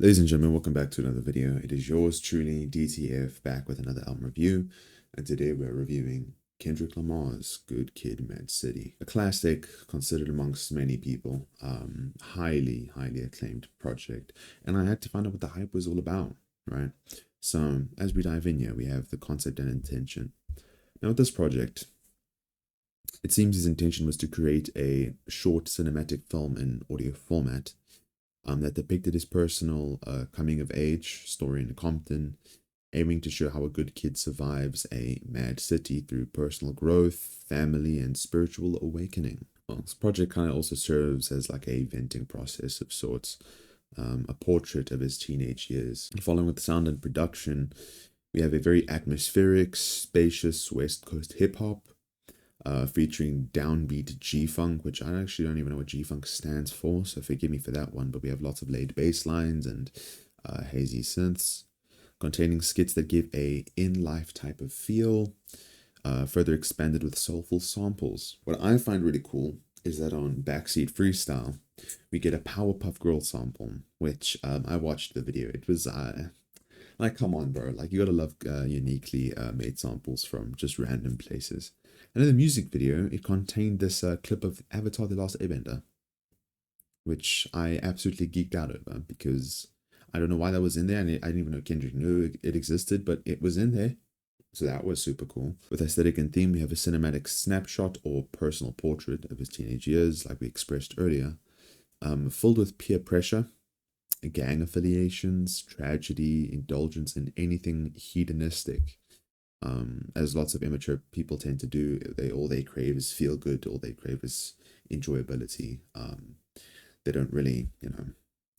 Ladies and gentlemen, welcome back to another video. It is yours truly, DTF, back with another album review. And today we're reviewing Kendrick Lamar's Good Kid, Mad City. A classic considered amongst many people. Highly acclaimed project. And I had to find out what the hype was all about, right? So as we dive in here, we have the concept and intention. Now with this project, it seems his intention was to create a short cinematic film in audio format that depicted his personal coming of age story in Compton, aiming to show how a good kid survives a mad city through personal growth, family, and spiritual awakening. Well, this project kind of also serves as like a venting process of sorts, a portrait of his teenage years. Following with the sound and production, we have a very atmospheric, spacious West Coast hip hop, featuring downbeat G-Funk, which I actually don't even know what G-Funk stands for, so forgive me for that one, but we have lots of laid bass lines and hazy synths, containing skits that give a in-life type of feel, further expanded with soulful samples. What I find really cool is that on Backseat Freestyle, we get a Powerpuff Girl sample, which I watched the video. It was like, come on, bro. Like, you gotta love uniquely made samples from just random places. And in the music video, it contained this clip of Avatar: The Last Airbender, which I absolutely geeked out over because I don't know why that was in there, and I didn't even know Kendrick knew it existed, but it was in there. So that was super cool. With aesthetic and theme, we have a cinematic snapshot or personal portrait of his teenage years, like we expressed earlier, filled with peer pressure, gang affiliations, tragedy, indulgence in anything hedonistic. As lots of immature people tend to do, all they crave is feel good, all they crave is enjoyability. They don't really,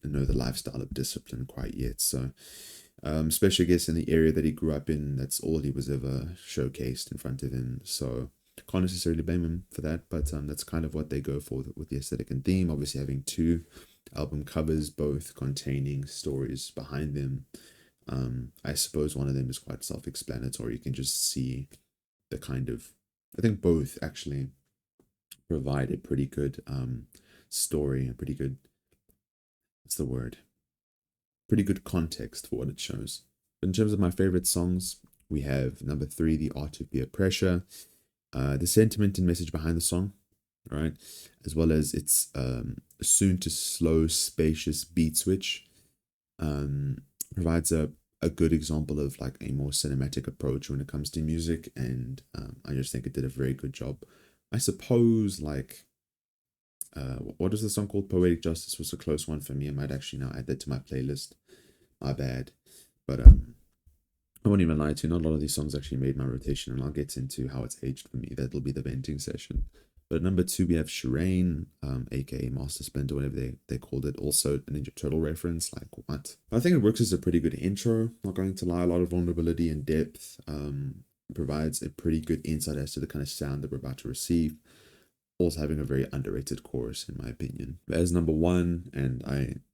know the lifestyle of discipline quite yet. So, especially I guess in the area that he grew up in, that's all he was ever showcased in front of him. So can't necessarily blame him for that, but that's kind of what they go for with the aesthetic and theme. Obviously, having two album covers, both containing stories behind them. I suppose one of them is quite self-explanatory. You can just see the kind of, I think both actually provide a pretty good story, a pretty good, what's the word? Pretty good context for what it shows. But in terms of my favorite songs, we have number 3, The Art of Peer Pressure, the sentiment and message behind the song, right? As well as its soon to slow, spacious beat switch. Provides a good example of like a more cinematic approach when it comes to music, and I just think it did a very good job. I suppose like what is the song called? Poetic Justice was a close one for me. I might actually now add that to my playlist. My bad. But I won't even lie to you, not a lot of these songs actually made my rotation, and I'll get into how it's aged for me. That'll be the venting session. But at number 2, we have Shireen, aka Master Splinter, whatever they called it. Also a Ninja Turtle reference, like what? I think it works as a pretty good intro, not going to lie, a lot of vulnerability and depth. Provides a pretty good insight as to the kind of sound that we're about to receive. Also having a very underrated chorus, in my opinion. But as number 1, and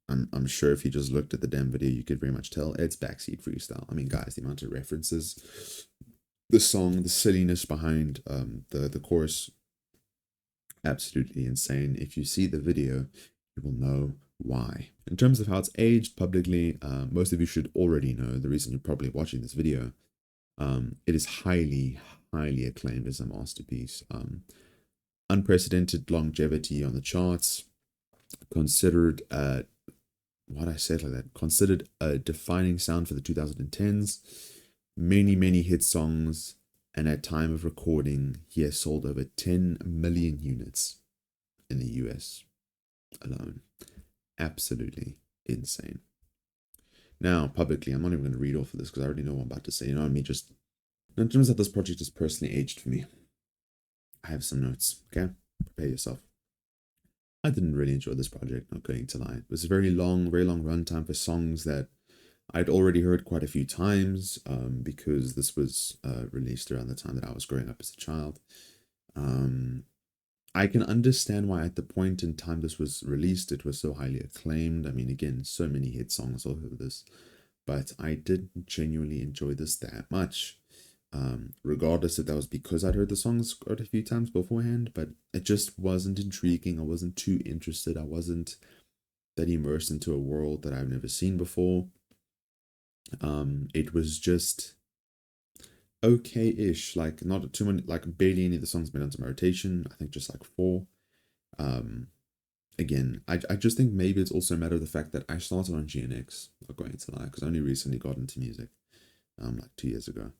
I'm sure if you just looked at the damn video, you could very much tell it's Backseat Freestyle. I mean, guys, the amount of references, the song, the silliness behind the chorus, absolutely insane. If you see the video, you will know why. In terms of how it's aged publicly, most of you should already know the reason you're probably watching this video. It is highly acclaimed as a masterpiece. Unprecedented longevity on the charts, considered what I said like that, considered a defining sound for the 2010s, many hit songs, and at time of recording, he has sold over 10 million units in the US alone. Absolutely insane. Now, publicly, I'm not even going to read off of this because I already know what I'm about to say. You know what I mean? Just in terms of this project is personally aged for me, I have some notes, okay? Prepare yourself. I didn't really enjoy this project, not going to lie. It was a very long runtime for songs that I'd already heard quite a few times, because this was released around the time that I was growing up as a child. I can understand why at the point in time this was released, it was so highly acclaimed. I mean, again, so many hit songs all over this, but I didn't genuinely enjoy this that much. Regardless if that was because I'd heard the songs quite a few times beforehand, but it just wasn't intriguing. I wasn't too interested. I wasn't that immersed into a world that I've never seen before. It was just okay-ish, like not too many, like barely any of the songs made onto my rotation. I think just like four. Um, Again, I just think maybe it's also a matter of the fact that I started on GNX, not going to lie, because I only recently got into music, like 2 years ago,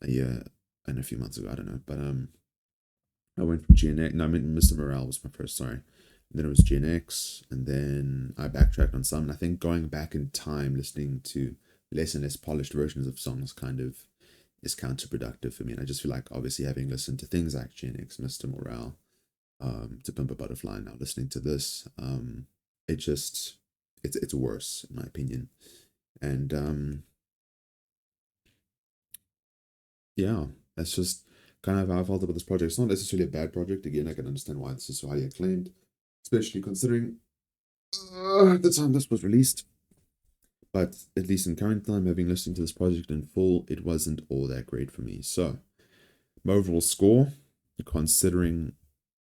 a year and a few months ago, I don't know, but I went from GNX. No, I mean Mr. Morale was my first. Sorry, and then it was GNX, and then I backtracked on some. And I think going back in time, listening to less and less polished versions of songs, kind of is counterproductive for me. And I just feel like obviously having listened to things like GNX, Mr. Morale, to Pimp a Butterfly, now listening to this, it just it's worse in my opinion. And yeah, that's just kind of how I felt about this project. It's not necessarily a bad project. Again, I can understand why this is so highly acclaimed, especially considering the time this was released. But at least in current time, having listened to this project in full, it wasn't all that great for me. So my overall score, considering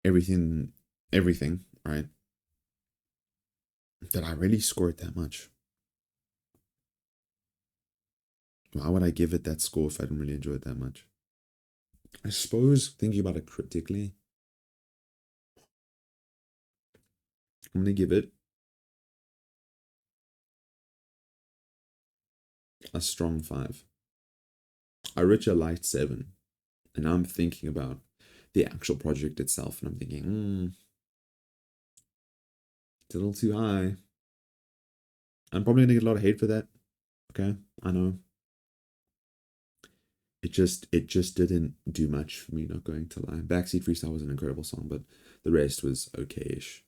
everything, everything, right? Did I really score it that much? Why would I give it that score if I didn't really enjoy it that much? I suppose thinking about it critically, I'm gonna give it a strong 5. I rate a light 7, and I'm thinking about the actual project itself, and I'm thinking, it's a little too high. I'm probably gonna get a lot of hate for that. Okay, I know. It just didn't do much for me, not going to lie. Backseat Freestyle was an incredible song, but the rest was okay-ish.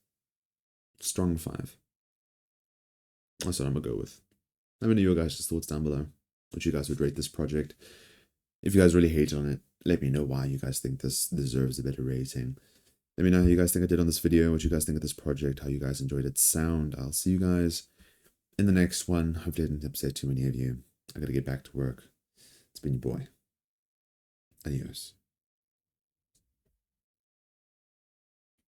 Strong 5. That's what I'm gonna go with. Let me know your guys' thoughts down below. What you guys would rate this project. If you guys really hate on it, let me know why you guys think this deserves a better rating. Let me know how you guys think I did on this video, what you guys think of this project, how you guys enjoyed its sound. I'll see you guys in the next one. Hopefully I didn't upset too many of you. I gotta get back to work. It's been your boy. Adios.